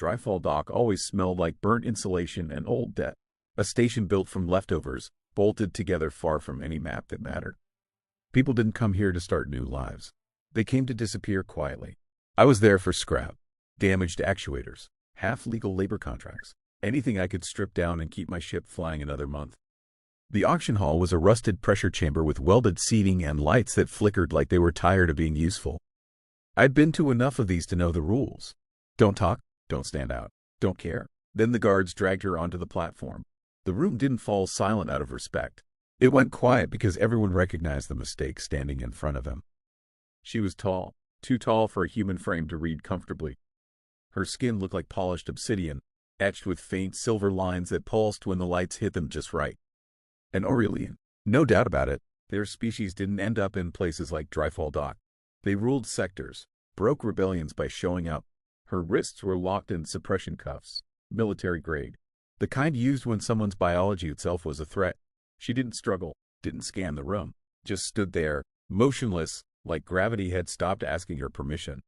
Dryfall dock always smelled like burnt insulation and old debt. A station built from leftovers, bolted together far from any map that mattered. People didn't come here to start new lives. They came to disappear quietly. I was there for scrap, damaged actuators, half-legal labor contracts, anything I could strip down and keep my ship flying another month. The auction hall was a rusted pressure chamber with welded seating and lights that flickered like they were tired of being useful. I'd been to enough of these to know the rules. Don't talk, don't stand out, don't care. Then the guards dragged her onto the platform. The room didn't fall silent out of respect. It went quiet because everyone recognized the mistake standing in front of him. She was tall, too tall for a human frame to read comfortably. Her skin looked like polished obsidian, etched with faint silver lines that pulsed when the lights hit them just right. An Aurelian. No doubt about it, their species didn't end up in places like Dryfall Dock. They ruled sectors, broke rebellions by showing up. Her wrists were locked in suppression cuffs, military grade. The kind used when someone's biology itself was a threat. She didn't struggle, didn't scan the room, just stood there, motionless, like gravity had stopped asking her permission.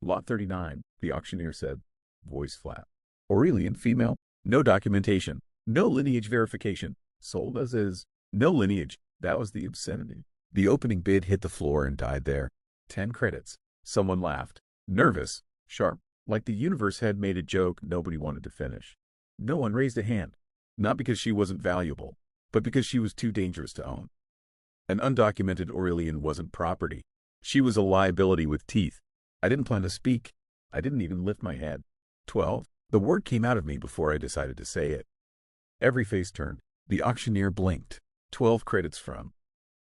Lot 39, the auctioneer said, voice flat. Aurelian female, no documentation, no lineage verification, sold as is, no lineage. That was the obscenity. The opening bid hit the floor and died there. 10 credits. Someone laughed, nervous, sharp, like the universe had made a joke nobody wanted to finish. No one raised a hand, not because she wasn't valuable, but because she was too dangerous to own. An undocumented Aurelian wasn't property. She was a liability with teeth. I didn't plan to speak. I didn't even lift my head. 12. The word came out of me before I decided to say it. Every face turned. The auctioneer blinked. 12 credits from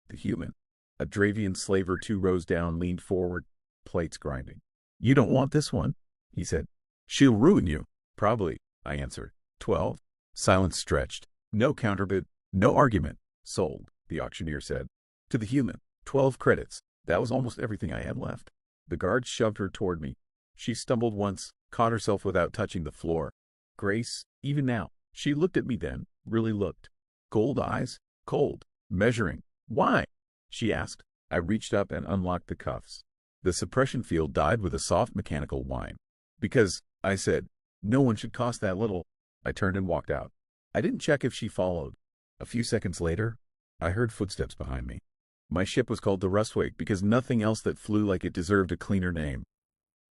the human. A Dravian slaver 2 rows down leaned forward, plates grinding. You don't want this one, he said. She'll ruin you. Probably, I answered. 12. Silence stretched. No counterbid, no argument. Sold, the auctioneer said. To the human. 12 credits. That was almost everything I had left. The guard shoved her toward me. She stumbled once, caught herself without touching the floor. Grace, even now. She looked at me then, really looked. Gold eyes, cold, measuring. Why? She asked. I reached up and unlocked the cuffs. The suppression field died with a soft mechanical whine. Because, I said, no one should cost that little. I turned and walked out. I didn't check if she followed. A few seconds later, I heard footsteps behind me. My ship was called the Rustwake because nothing else that flew like it deserved a cleaner name.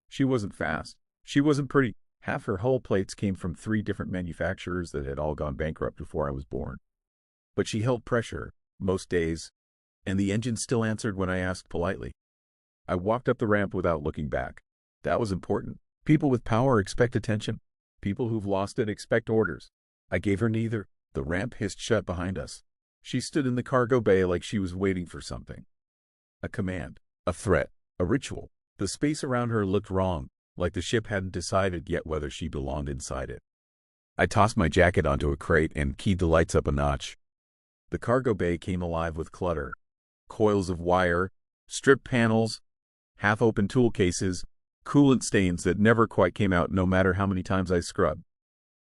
She wasn't fast. She wasn't pretty. Half her hull plates came from 3 different manufacturers that had all gone bankrupt before I was born. But she held pressure, most days, and the engine still answered when I asked politely. I walked up the ramp without looking back. That was important. People with power expect attention. People who've lost it expect orders. I gave her neither. The ramp hissed shut behind us. She stood in the cargo bay like she was waiting for something. A command, a threat, a ritual. The space around her looked wrong, like the ship hadn't decided yet whether she belonged inside it. I tossed my jacket onto a crate and keyed the lights up a notch. The cargo bay came alive with clutter. Coils of wire, stripped panels, half-open tool cases, coolant stains that never quite came out no matter how many times I scrubbed.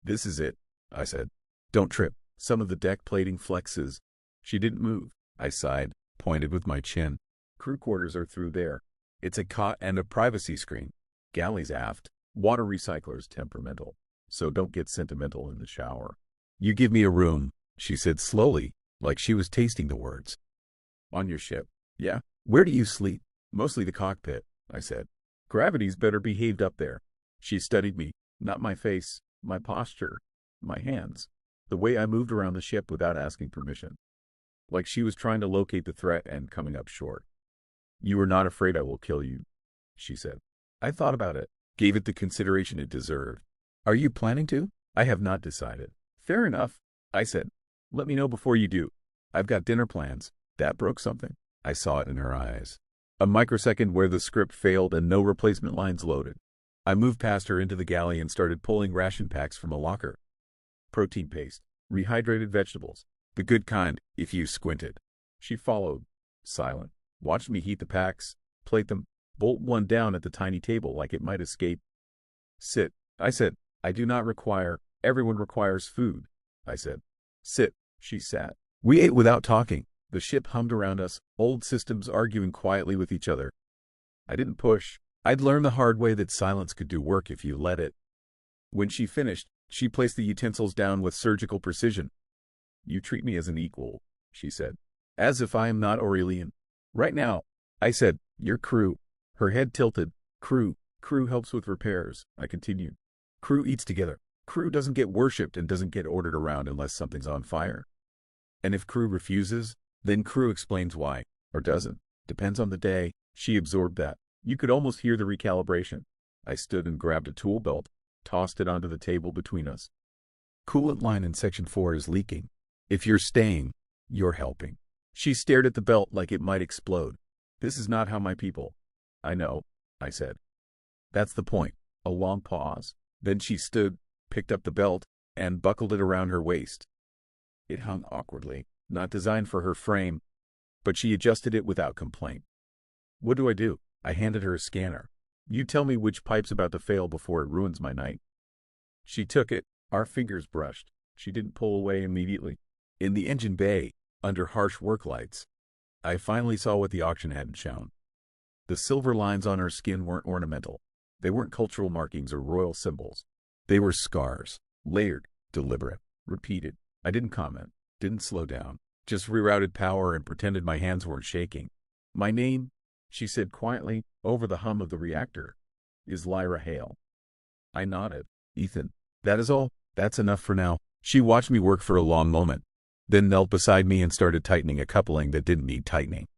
This is it, I said. Don't trip. Some of the deck plating flexes. She didn't move. I sighed, pointed with my chin. Crew quarters are through there. It's a cot and a privacy screen. Galleys aft. Water recyclers temperamental. So don't get sentimental in the shower. You give me a room, she said slowly, like she was tasting the words. On your ship. Yeah. Where do you sleep? Mostly the cockpit, I said. Gravity's better behaved up there. She studied me, not my face, my posture, my hands, the way I moved around the ship without asking permission. Like she was trying to locate the threat and coming up short. You are not afraid I will kill you, she said. I thought about it, gave it the consideration it deserved. Are you planning to? I have not decided. Fair enough, I said. Let me know before you do. I've got dinner plans. That broke something. I saw it in her eyes. A microsecond where the script failed and no replacement lines loaded. I moved past her into the galley and started pulling ration packs from a locker. Protein paste, rehydrated vegetables, the good kind, if you squinted. She followed, silent, watched me heat the packs, plate them, bolt one down at the tiny table like it might escape. Sit, I said. I do not require, everyone requires food, I said. Sit, she sat. We ate without talking. The ship hummed around us, old systems arguing quietly with each other. I didn't push. I'd learned the hard way that silence could do work if you let it. When she finished, she placed the utensils down with surgical precision. "You treat me as an equal," she said. "As if I am not Aurelian." "Right now," I said, "your crew." Her head tilted. Crew helps with repairs," I continued. "Crew eats together. Crew doesn't get worshipped and doesn't get ordered around unless something's on fire. And if crew refuses, then crew explains why, or doesn't. Depends on the day." She absorbed that. You could almost hear the recalibration. I stood and grabbed a tool belt, tossed it onto the table between us. "Coolant line in Section 4 is leaking. If you're staying, you're helping." She stared at the belt like it might explode. "This is not how my people—" "I know," I said. "That's the point." A long pause. Then she stood, picked up the belt, and buckled it around her waist. It hung awkwardly, not designed for her frame, but she adjusted it without complaint. "What do I do?" I handed her a scanner. "You tell me which pipe's about to fail before it ruins my night." She took it. Our fingers brushed. She didn't pull away immediately. In the engine bay, under harsh work lights, I finally saw what the auction hadn't shown. The silver lines on her skin weren't ornamental. They weren't cultural markings or royal symbols. They were scars, layered, deliberate, repeated. I didn't comment, didn't slow down, just rerouted power and pretended my hands weren't shaking. "My name," she said quietly, over the hum of the reactor, "is Lyra Hale." I nodded. "Ethan, that is all. That's enough for now." She watched me work for a long moment, then knelt beside me and started tightening a coupling that didn't need tightening.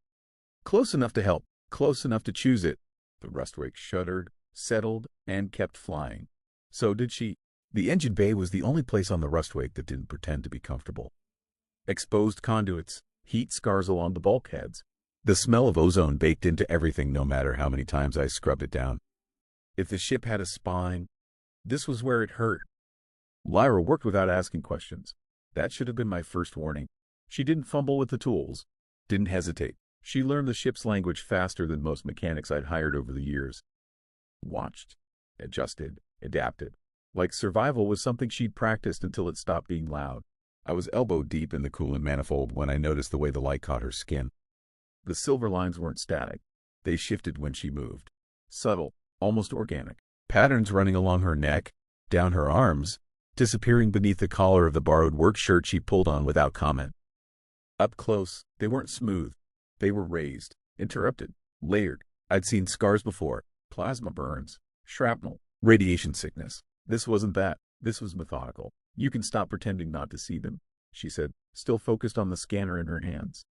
Close enough to help, close enough to choose it. The rustwake shuddered, settled, and kept flying. So did she. The engine bay was the only place on the rustwake that didn't pretend to be comfortable. Exposed conduits, heat scars along the bulkheads, the smell of ozone baked into everything no matter how many times I scrubbed it down. If the ship had a spine, this was where it hurt. Lyra worked without asking questions. That should have been my first warning. She didn't fumble with the tools, didn't hesitate. She learned the ship's language faster than most mechanics I'd hired over the years. Watched, adjusted, adapted. Like survival was something she'd practiced until it stopped being loud. I was elbow deep in the coolant manifold when I noticed the way the light caught her skin. The silver lines weren't static. They shifted when she moved. Subtle, almost organic. Patterns running along her neck, down her arms, disappearing beneath the collar of the borrowed work shirt she pulled on without comment. Up close, they weren't smooth. They were raised, interrupted, layered. I'd seen scars before, plasma burns, shrapnel, radiation sickness. This wasn't that. This was methodical. "You can stop pretending not to see them," she said, still focused on the scanner in her hands.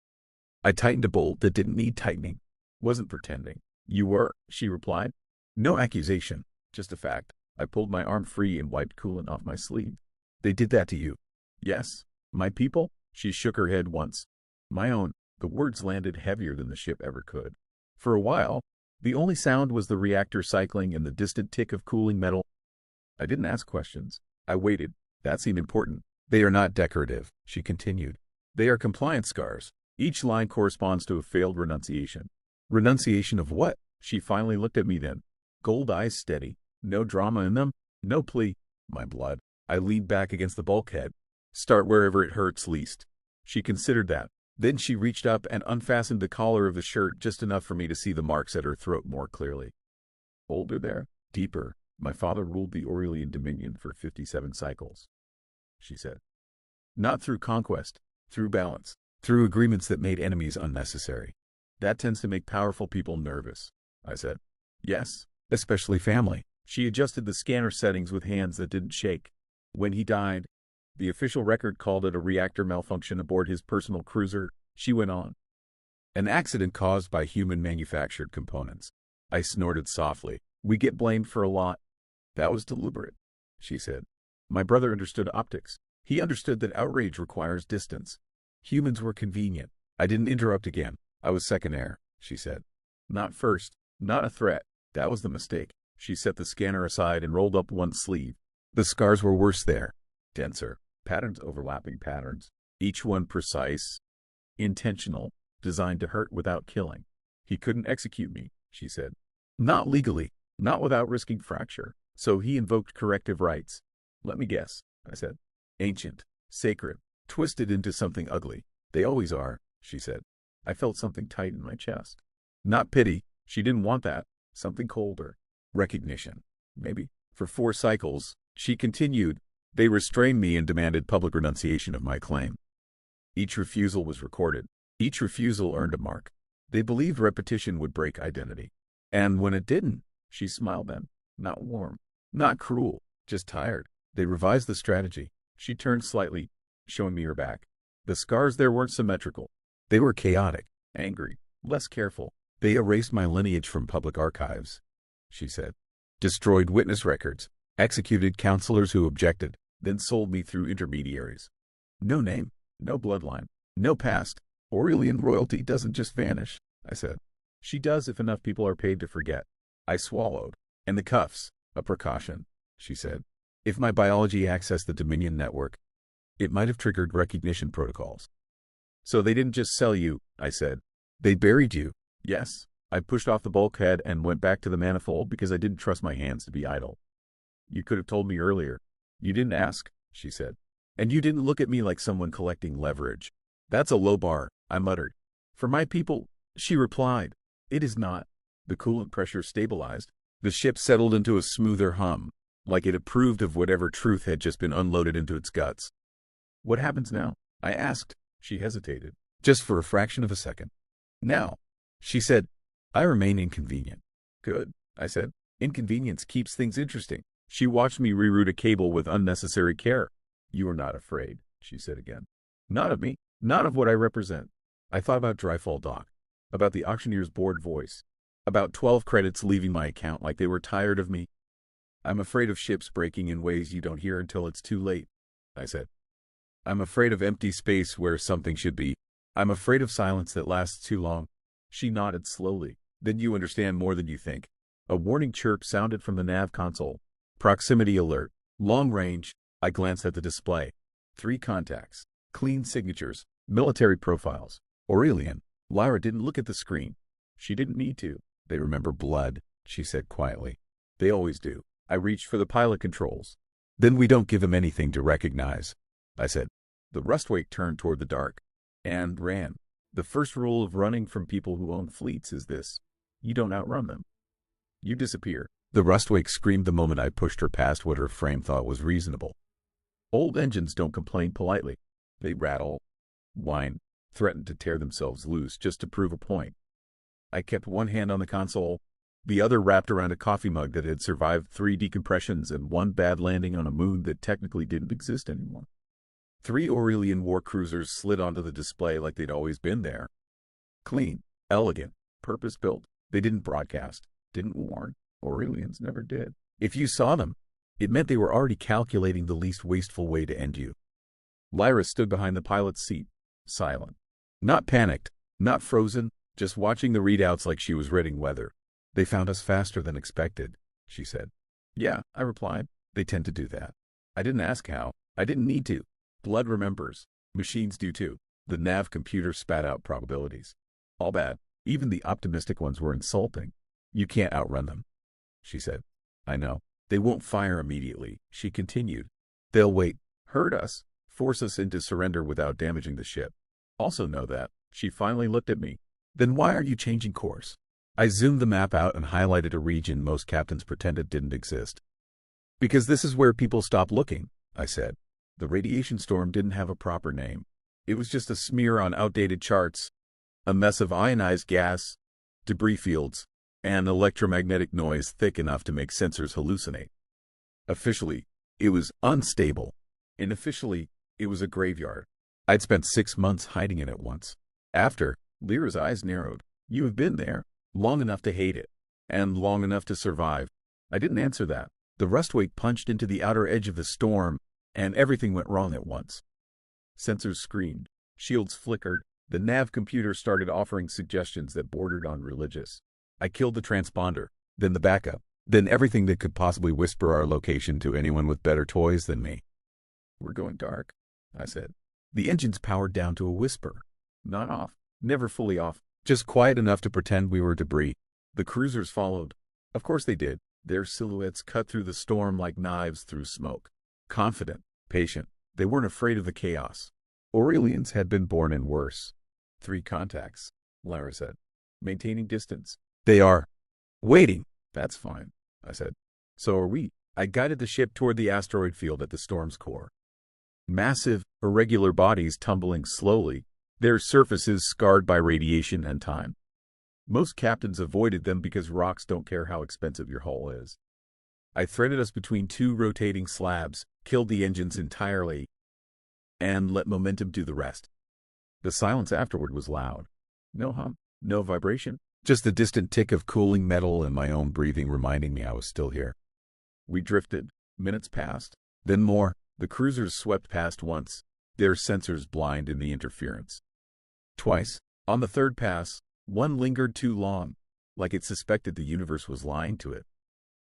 I tightened a bolt that didn't need tightening. "Wasn't pretending." "You were," she replied. No accusation, just a fact. I pulled my arm free and wiped coolant off my sleeve. "They did that to you?" "Yes." "My people?" She shook her head once. "My own." The words landed heavier than the ship ever could. For a while, the only sound was the reactor cycling and the distant tick of cooling metal. I didn't ask questions. I waited. That seemed important. "They are not decorative," she continued. "They are compliance scars. Each line corresponds to a failed renunciation." "Renunciation of what?" She finally looked at me then. Gold eyes steady. No drama in them. No plea. My blood. I leaned back against the bulkhead. "Start wherever it hurts least." She considered that. Then she reached up and unfastened the collar of the shirt just enough for me to see the marks at her throat more clearly. "Older there, deeper. My father ruled the Aurelian Dominion for 57 cycles," she said. "Not through conquest, through balance, through agreements that made enemies unnecessary. That tends to make powerful people nervous," I said. "Yes, especially family." She adjusted the scanner settings with hands that didn't shake. "When he died, the official record called it a reactor malfunction aboard his personal cruiser," she went on. "An accident caused by human-manufactured components." I snorted softly. "We get blamed for a lot." "That was deliberate," she said. "My brother understood optics. He understood that outrage requires distance. Humans were convenient." I didn't interrupt again. "I was second-air," she said. "Not first. Not a threat. That was the mistake." She set the scanner aside and rolled up one sleeve. The scars were worse there. Denser. Patterns overlapping patterns. Each one precise, intentional, designed to hurt without killing. "He couldn't execute me," she said. "Not legally. Not without risking fracture. So he invoked corrective rights." "Let me guess," I said. "Ancient, sacred, twisted into something ugly." "They always are," she said. I felt something tight in my chest. Not pity. She didn't want that. Something colder. Recognition. Maybe. For 4 cycles, She continued. They restrained me and demanded public renunciation of my claim. Each refusal was recorded. Each refusal earned a mark. They believed repetition would break identity. And when it didn't, she smiled then. Not warm, not cruel, just tired. They revised the strategy. She turned slightly, showing me her back. The scars there weren't symmetrical. They were chaotic, angry, less careful. They erased my lineage from public archives, she said. Destroyed witness records, executed counselors who objected, then sold me through intermediaries. No name, no bloodline, no past. Aurelian royalty doesn't just vanish, I said. She does if enough people are paid to forget. I swallowed. And the cuffs, a precaution, she said. If my biology accessed the Dominion network, it might have triggered recognition protocols. So they didn't just sell you, I said. They buried you. Yes. I pushed off the bulkhead and went back to the manifold because I didn't trust my hands to be idle. You could have told me earlier. You didn't ask, she said. And you didn't look at me like someone collecting leverage. That's a low bar, I muttered. For my people, she replied. It is not. The coolant pressure stabilized. The ship settled into a smoother hum, like it approved of whatever truth had just been unloaded into its guts. What happens now? I asked. She hesitated, just for a fraction of a second. Now, she said, I remain inconvenient. Good, I said. Inconvenience keeps things interesting. She watched me reroute a cable with unnecessary care. You are not afraid, she said again. Not of me, not of what I represent. I thought about Dryfall Dock, about the auctioneer's bored voice, about 12 credits leaving my account like they were tired of me. I'm afraid of ships breaking in ways you don't hear until it's too late, I said. I'm afraid of empty space where something should be. I'm afraid of silence that lasts too long. She nodded slowly. Then you understand more than you think. A warning chirp sounded from the nav console. Proximity alert. Long range. I glanced at the display. 3 contacts. Clean signatures. Military profiles. Aurelian. Lyra didn't look at the screen. She didn't need to. They remember blood, she said quietly. They always do. I reached for the pilot controls. Then we don't give them anything to recognize, I said. The Rustwake turned toward the dark and ran. The first rule of running from people who own fleets is this. You don't outrun them. You disappear. The Rustwake screamed the moment I pushed her past what her frame thought was reasonable. Old engines don't complain politely. They rattle, whine, threaten to tear themselves loose just to prove a point. I kept one hand on the console, the other wrapped around a coffee mug that had survived 3 decompressions and 1 bad landing on a moon that technically didn't exist anymore. 3 Aurelian war cruisers slid onto the display like they'd always been there. Clean, elegant, purpose-built. They didn't broadcast, didn't warn. Aurelians never did. If you saw them, it meant they were already calculating the least wasteful way to end you. Lyra stood behind the pilot's seat, silent. Not panicked, not frozen, just watching the readouts like she was reading weather. They found us faster than expected, she said. Yeah, I replied. They tend to do that. I didn't ask how. I didn't need to. Blood remembers. Machines do too. The nav computer spat out probabilities. All bad. Even the optimistic ones were insulting. You can't outrun them, she said. I know. They won't fire immediately, she continued. They'll wait, hurt us, force us into surrender without damaging the ship. Also know that. She finally looked at me. Then why are you changing course? I zoomed the map out and highlighted a region most captains pretended didn't exist. Because this is where people stop looking, I said. The radiation storm didn't have a proper name. It was just a smear on outdated charts, a mess of ionized gas, debris fields, and electromagnetic noise thick enough to make sensors hallucinate. Officially, it was unstable. Unofficially, it was a graveyard. I'd spent 6 months hiding in it once. After, Lyra's eyes narrowed. You have been there, long enough to hate it, and long enough to survive. I didn't answer that. The Rustwake punched into the outer edge of the storm, and everything went wrong at once. Sensors screamed. Shields flickered. The nav computer started offering suggestions that bordered on religious. I killed the transponder, then the backup, then everything that could possibly whisper our location to anyone with better toys than me. We're going dark, I said. The engines powered down to a whisper. Not off, never fully off, just quiet enough to pretend we were debris. The cruisers followed. Of course they did. Their silhouettes cut through the storm like knives through smoke. Confident, patient, they weren't afraid of the chaos. Aurelians had been born in worse. 3 contacts, Lyra said. Maintaining distance. They are. Waiting. That's fine, I said. So are we. I guided the ship toward the asteroid field at the storm's core. Massive, irregular bodies tumbling slowly, their surfaces scarred by radiation and time. Most captains avoided them because rocks don't care how expensive your hull is. I threaded us between two rotating slabs, killed the engines entirely, and let momentum do the rest. The silence afterward was loud. No hum, no vibration, just the distant tick of cooling metal and my own breathing reminding me I was still here. We drifted. Minutes passed. Then more. The cruisers swept past once, their sensors blind in the interference. Twice. On the third pass, one lingered too long, like it suspected the universe was lying to it.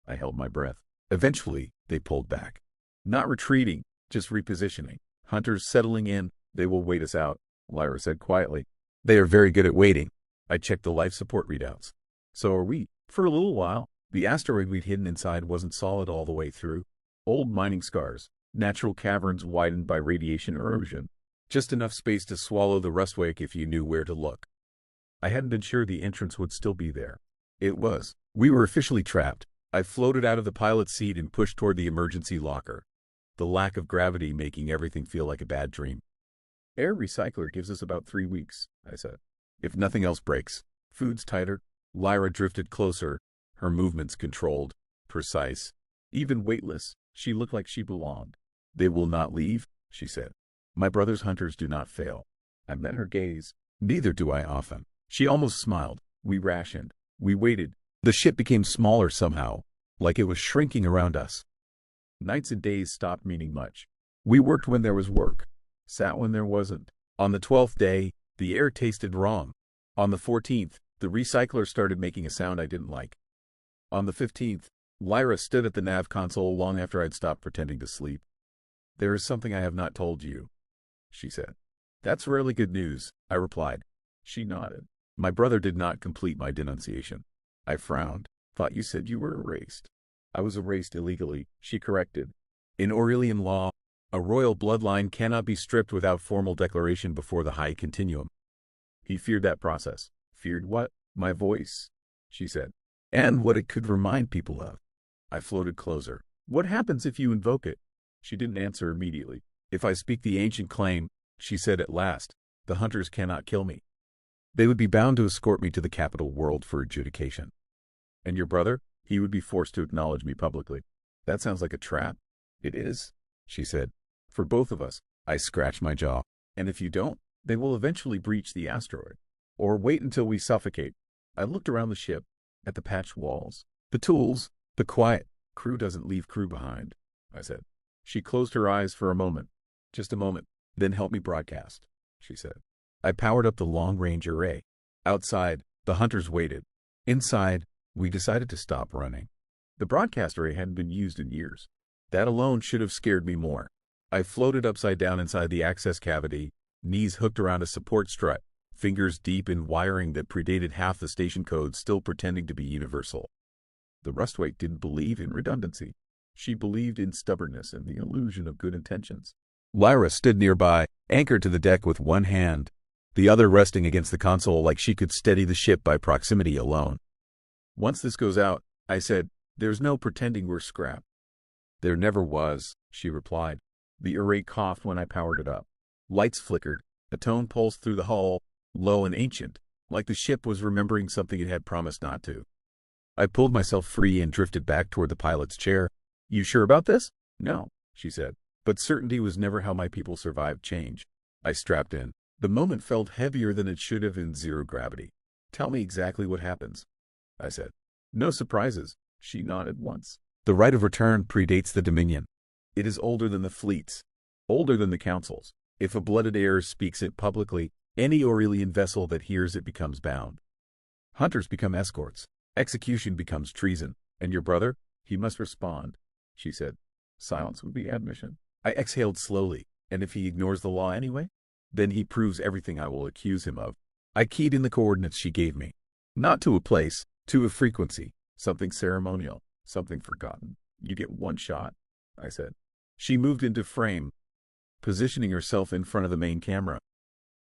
I held my breath. Eventually, they pulled back. Not retreating, just repositioning. Hunters settling in. They will wait us out, Lyra said quietly. They are very good at waiting. I checked the life support readouts. So are we. For a little while, the asteroid we'd hidden inside wasn't solid all the way through. Old mining scars, natural caverns widened by radiation erosion. Just enough space to swallow the rustwake if you knew where to look. I hadn't been sure the entrance would still be there. It was. We were officially trapped. I floated out of the pilot's seat and pushed toward the emergency locker, the lack of gravity making everything feel like a bad dream. Air recycler gives us about 3 weeks, I said. If nothing else breaks. Food's tighter. Lyra drifted closer, her movements controlled, precise, even weightless. She looked like she belonged. They will not leave, she said. My brother's hunters do not fail. I met her gaze. Neither do I often. She almost smiled. We rationed. We waited. The ship became smaller somehow, like it was shrinking around us. Nights and days stopped meaning much. We worked when there was work, sat when there wasn't. On the 12th day, the air tasted wrong. On the 14th, the recycler started making a sound I didn't like. On the 15th, Lyra stood at the nav console long after I'd stopped pretending to sleep. There is something I have not told you, she said. That's rarely good news, I replied. She nodded. My brother did not complete my denunciation. I frowned. Thought you said you were erased. I was erased illegally, she corrected. In Aurelian law, a royal bloodline cannot be stripped without formal declaration before the high continuum. He feared that process. Feared what? My voice, she said. And what it could remind people of. I floated closer. What happens if you invoke it? She didn't answer immediately. If I speak the ancient claim, she said at last, the hunters cannot kill me. They would be bound to escort me to the capital world for adjudication. And your brother? He would be forced to acknowledge me publicly. That sounds like a trap. It is, she said. For both of us. I scratched my jaw. And if you don't, they will eventually breach the asteroid. Or wait until we suffocate. I looked around the ship, at the patched walls, the tools, the quiet. Crew doesn't leave crew behind, I said. She closed her eyes for a moment. Just a moment. Then help me broadcast, she said. I powered up the long-range array. Outside, the hunters waited. Inside, we decided to stop running. The broadcast array hadn't been used in years. That alone should have scared me more. I floated upside down inside the access cavity, knees hooked around a support strut, fingers deep in wiring that predated half the station codes, still pretending to be universal. The rustwake didn't believe in redundancy. She believed in stubbornness and the illusion of good intentions. Lyra stood nearby, anchored to the deck with one hand, the other resting against the console like she could steady the ship by proximity alone. Once this goes out, I said, there's no pretending we're scrap. There never was, she replied. The array coughed when I powered it up. Lights flickered. A tone pulsed through the hull, low and ancient, like the ship was remembering something it had promised not to. I pulled myself free and drifted back toward the pilot's chair. You sure about this? No, she said. But certainty was never how my people survived change. I strapped in. The moment felt heavier than it should have in zero gravity. Tell me exactly what happens, I said. No surprises, she nodded once. The right of return predates the Dominion. It is older than the fleets, older than the councils. If a blooded heir speaks it publicly, any Aurelian vessel that hears it becomes bound. Hunters become escorts. Execution becomes treason. And your brother? He must respond, she said. Silence would be admission. I exhaled slowly. And if he ignores the law anyway? Then he proves everything I will accuse him of. I keyed in the coordinates she gave me. Not to a place, to a frequency. Something ceremonial, something forgotten. You get one shot, I said. She moved into frame, positioning herself in front of the main camera.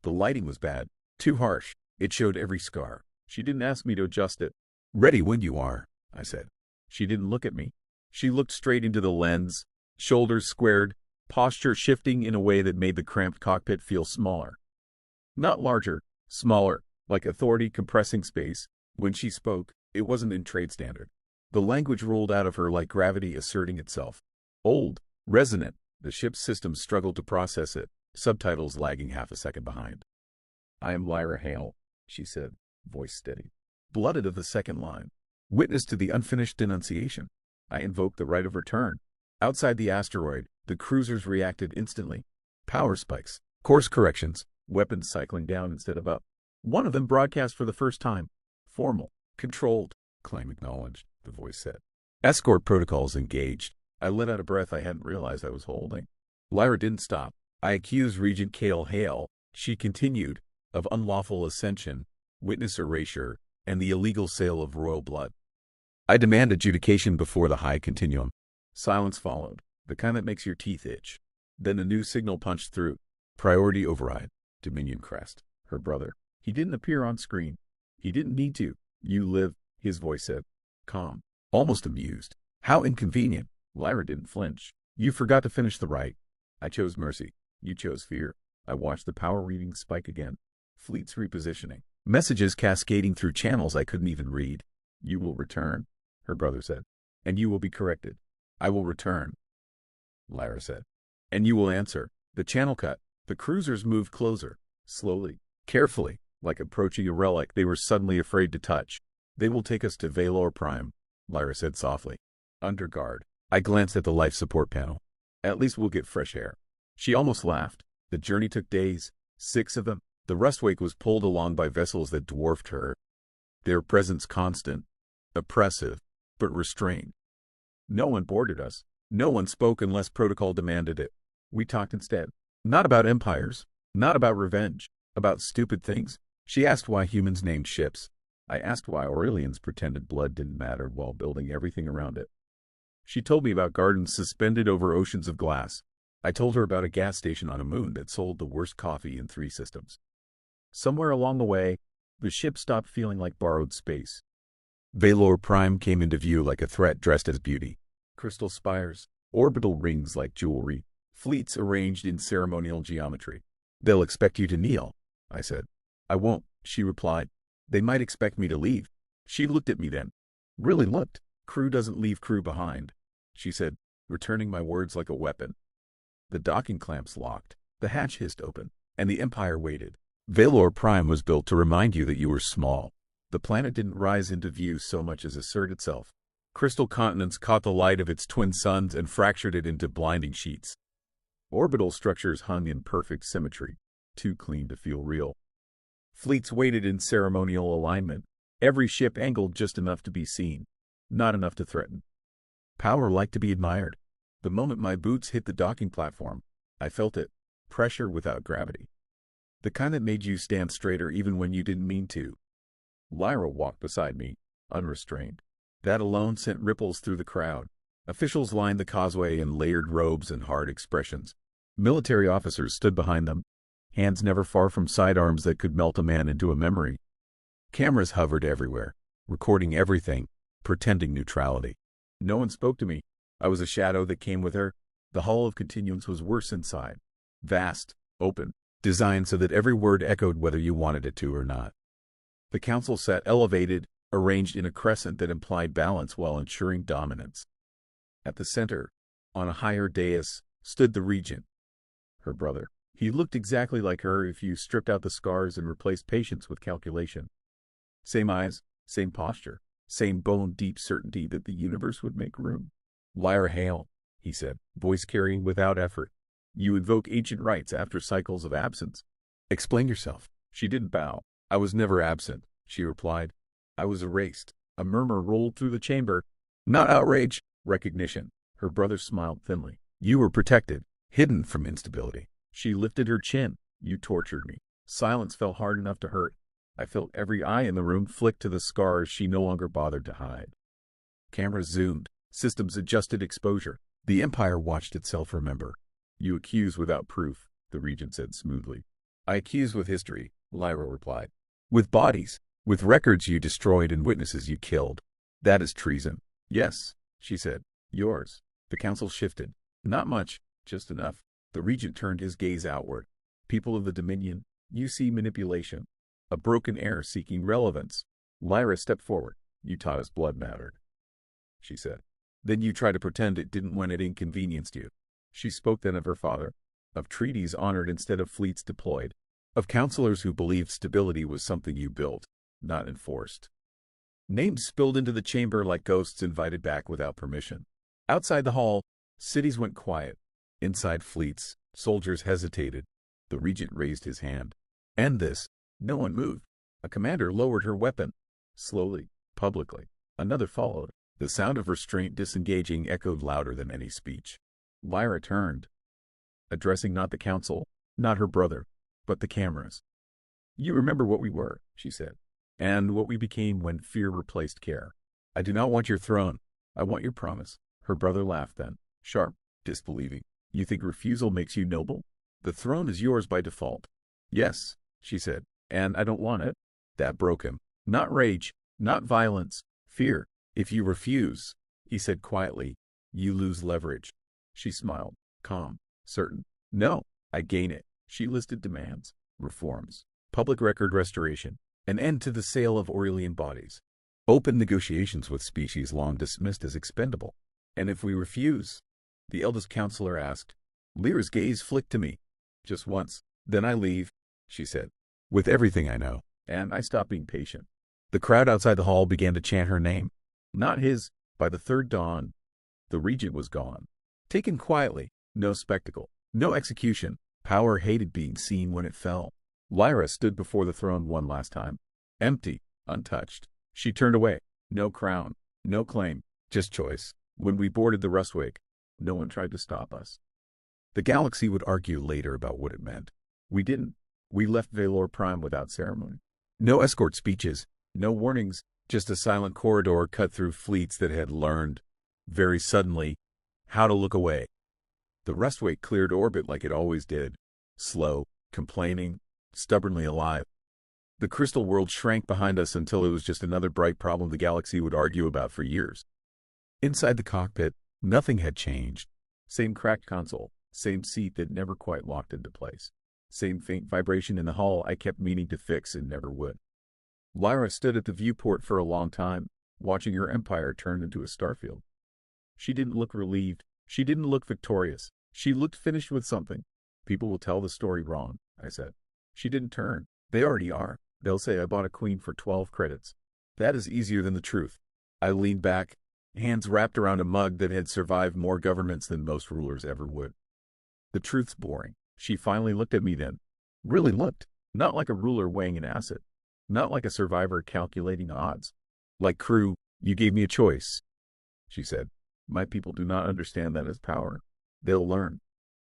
The lighting was bad, too harsh. It showed every scar. She didn't ask me to adjust it. Ready when you are, I said. She didn't look at me. She looked straight into the lens, shoulders squared, posture shifting in a way that made the cramped cockpit feel smaller. Not larger, smaller, like authority compressing space. When she spoke, it wasn't in trade standard. The language rolled out of her like gravity asserting itself. Old, resonant, the ship's systems struggled to process it, subtitles lagging half a second behind. "I am Lyra Hale," she said, voice steady. Blooded of the second line. Witness to the unfinished denunciation. I invoke the right of return. Outside the asteroid, the cruisers reacted instantly. Power spikes, course corrections, weapons cycling down instead of up. One of them broadcast for the first time. Formal, controlled, claim acknowledged, the voice said. Escort protocols engaged. I let out a breath I hadn't realized I was holding. Lyra didn't stop. I accused Regent Kale Hale, she continued, of unlawful ascension, witness erasure, and the illegal sale of royal blood. I demand adjudication before the High Continuum. Silence followed, the kind that makes your teeth itch. Then a new signal punched through. Priority override. Dominion crest. Her brother. He didn't appear on screen. He didn't need to. You live, his voice said. Calm. Almost amused. How inconvenient. Lyra didn't flinch. You forgot to finish the rite. I chose mercy. You chose fear. I watched the power readings spike again. Fleets repositioning. Messages cascading through channels I couldn't even read. You will return, her brother said. And you will be corrected. I will return, Lyra said. And you will answer. The channel cut. The cruisers moved closer. Slowly. Carefully. Like approaching a relic they were suddenly afraid to touch. They will take us to Valor Prime, Lyra said softly. Under guard. I glanced at the life support panel. At least we'll get fresh air. She almost laughed. The journey took days. 6 of them. The rustwake was pulled along by vessels that dwarfed her. Their presence constant. Oppressive. But restrained. No one boarded us. No one spoke unless protocol demanded it. We talked instead. Not about empires. Not about revenge. About stupid things. She asked why humans named ships. I asked why Aurelians pretended blood didn't matter while building everything around it. She told me about gardens suspended over oceans of glass. I told her about a gas station on a moon that sold the worst coffee in 3 systems. Somewhere along the way, the ship stopped feeling like borrowed space. Valor Prime came into view like a threat dressed as beauty. Crystal spires, orbital rings like jewelry, fleets arranged in ceremonial geometry. They'll expect you to kneel, I said. I won't, she replied. They might expect me to leave. She looked at me then. Really looked. Crew doesn't leave crew behind, she said, returning my words like a weapon. The docking clamps locked, the hatch hissed open, and the Empire waited. Valor Prime was built to remind you that you were small. The planet didn't rise into view so much as assert itself. Crystal continents caught the light of its twin suns and fractured it into blinding sheets. Orbital structures hung in perfect symmetry, too clean to feel real. Fleets waited in ceremonial alignment, every ship angled just enough to be seen, not enough to threaten. Power liked to be admired. The moment my boots hit the docking platform, I felt it, pressure without gravity. The kind that made you stand straighter even when you didn't mean to. Lyra walked beside me, unrestrained. That alone sent ripples through the crowd. Officials lined the causeway in layered robes and hard expressions. Military officers stood behind them, hands never far from sidearms that could melt a man into a memory. Cameras hovered everywhere, recording everything, pretending neutrality. No one spoke to me. I was a shadow that came with her. The hull of Continuums was worse inside. Vast, open, designed so that every word echoed whether you wanted it to or not. The council sat elevated, arranged in a crescent that implied balance while ensuring dominance. At the center, on a higher dais, stood the regent, her brother. He looked exactly like her if you stripped out the scars and replaced patience with calculation. Same eyes, same posture, same bone-deep certainty that the universe would make room. Lyra Hale, he said, voice carrying without effort. You invoke ancient rites after cycles of absence. Explain yourself. She didn't bow. I was never absent, she replied. I was erased. A murmur rolled through the chamber. Not outrage, recognition. Her brother smiled thinly. You were protected, hidden from instability. She lifted her chin. You tortured me. Silence fell hard enough to hurt. I felt every eye in the room flick to the scars she no longer bothered to hide. Cameras zoomed. Systems adjusted exposure. The Empire watched itself remember. You accuse without proof, the regent said smoothly. I accuse with history, Lyra replied. With bodies, with records you destroyed and witnesses you killed. That is treason. Yes, she said. Yours. The council shifted. Not much, just enough. The regent turned his gaze outward. People of the Dominion, you see manipulation. A broken heir seeking relevance. Lyra stepped forward. You taught us blood mattered, she said. Then you tried to pretend it didn't when it inconvenienced you. She spoke then of her father, of treaties honored instead of fleets deployed, of counselors who believed stability was something you built, not enforced. Names spilled into the chamber like ghosts invited back without permission. Outside the hall, cities went quiet. Inside fleets, soldiers hesitated. The regent raised his hand. End this. No one moved. A commander lowered her weapon. Slowly, publicly. Another followed. The sound of restraint disengaging echoed louder than any speech. Lyra turned, addressing not the council, not her brother, but the cameras. You remember what we were, she said, and what we became when fear replaced care. I do not want your throne. I want your promise. Her brother laughed then, sharp, disbelieving. You think refusal makes you noble? The throne is yours by default. Yes, she said, and I don't want it. That broke him. Not rage, not violence, fear. If you refuse, he said quietly, you lose leverage. She smiled, calm, certain. No, I gain it. She listed demands, reforms, public record restoration, an end to the sale of Aurelian bodies, open negotiations with species long dismissed as expendable. And if we refuse? The eldest counselor asked. Lyra's gaze flicked to me. Just once. Then I leave, she said, with everything I know, and I stopped being patient. The crowd outside the hall began to chant her name. Not his. By the third dawn, the regent was gone. Taken quietly, no spectacle, no execution. Power hated being seen when it fell. Lyra stood before the throne one last time. Empty, untouched. She turned away. No crown, no claim, just choice. When we boarded the Rustwake, no one tried to stop us. The galaxy would argue later about what it meant. We didn't. We left Valor Prime without ceremony. No escort speeches, no warnings, just a silent corridor cut through fleets that had learned, very suddenly, how to look away. The Rustwake cleared orbit like it always did, slow, complaining, stubbornly alive. The crystal world shrank behind us until it was just another bright problem the galaxy would argue about for years. Inside the cockpit, nothing had changed. Same cracked console, same seat that never quite locked into place. Same faint vibration in the hull I kept meaning to fix and never would. Lyra stood at the viewport for a long time, watching her empire turn into a starfield. She didn't look relieved. She didn't look victorious. She looked finished with something. People will tell the story wrong, I said. She didn't turn. They already are. They'll say I bought a queen for 12 credits. That is easier than the truth. I leaned back, hands wrapped around a mug that had survived more governments than most rulers ever would. The truth's boring. She finally looked at me then. Really looked. Not like a ruler weighing an asset. Not like a survivor calculating odds. Like crew, you gave me a choice, she said. My people do not understand that as power. They'll learn,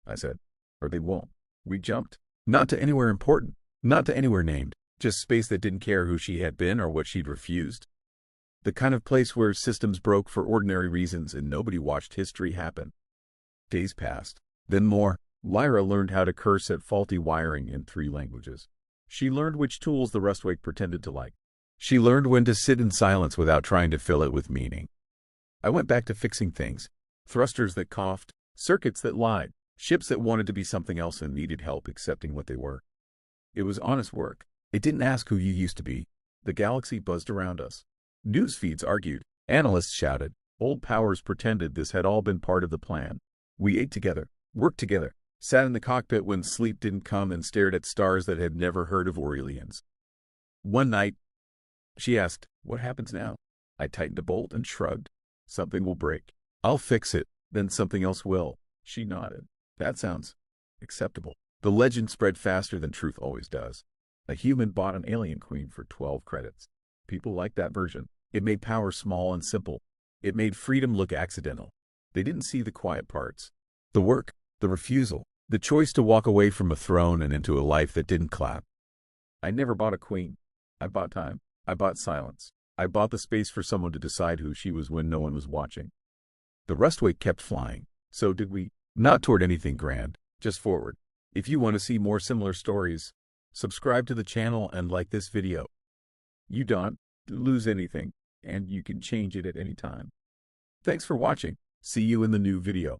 I said. Or they won't. We jumped. Not to anywhere important. Not to anywhere named. Just space that didn't care who she had been or what she'd refused. The kind of place where systems broke for ordinary reasons and nobody watched history happen. Days passed. Then more. Lyra learned how to curse at faulty wiring in 3 languages. She learned which tools the Rustwake pretended to like. She learned when to sit in silence without trying to fill it with meaning. I went back to fixing things. Thrusters that coughed, circuits that lied, ships that wanted to be something else and needed help accepting what they were. It was honest work. It didn't ask who you used to be. The galaxy buzzed around us. News feeds argued. Analysts shouted. Old powers pretended this had all been part of the plan. We ate together, worked together, sat in the cockpit when sleep didn't come and stared at stars that had never heard of Aurelians. One night, she asked, what happens now? I tightened a bolt and shrugged. Something will break. I'll fix it, then something else will. She nodded. That sounds acceptable. The legend spread faster than truth always does. A human bought an alien queen for 12 credits. People liked that version. It made power small and simple. It made freedom look accidental. They didn't see the quiet parts. The work, the refusal, the choice to walk away from a throne and into a life that didn't clap. I never bought a queen. I bought time. I bought silence. I bought the space for someone to decide who she was when no one was watching. The Rustwake kept flying. So did we. Not toward anything grand, just forward. If you want to see more similar stories, subscribe to the channel and like this video. You don't lose anything, and you can change it at any time. Thanks for watching. See you in the new video.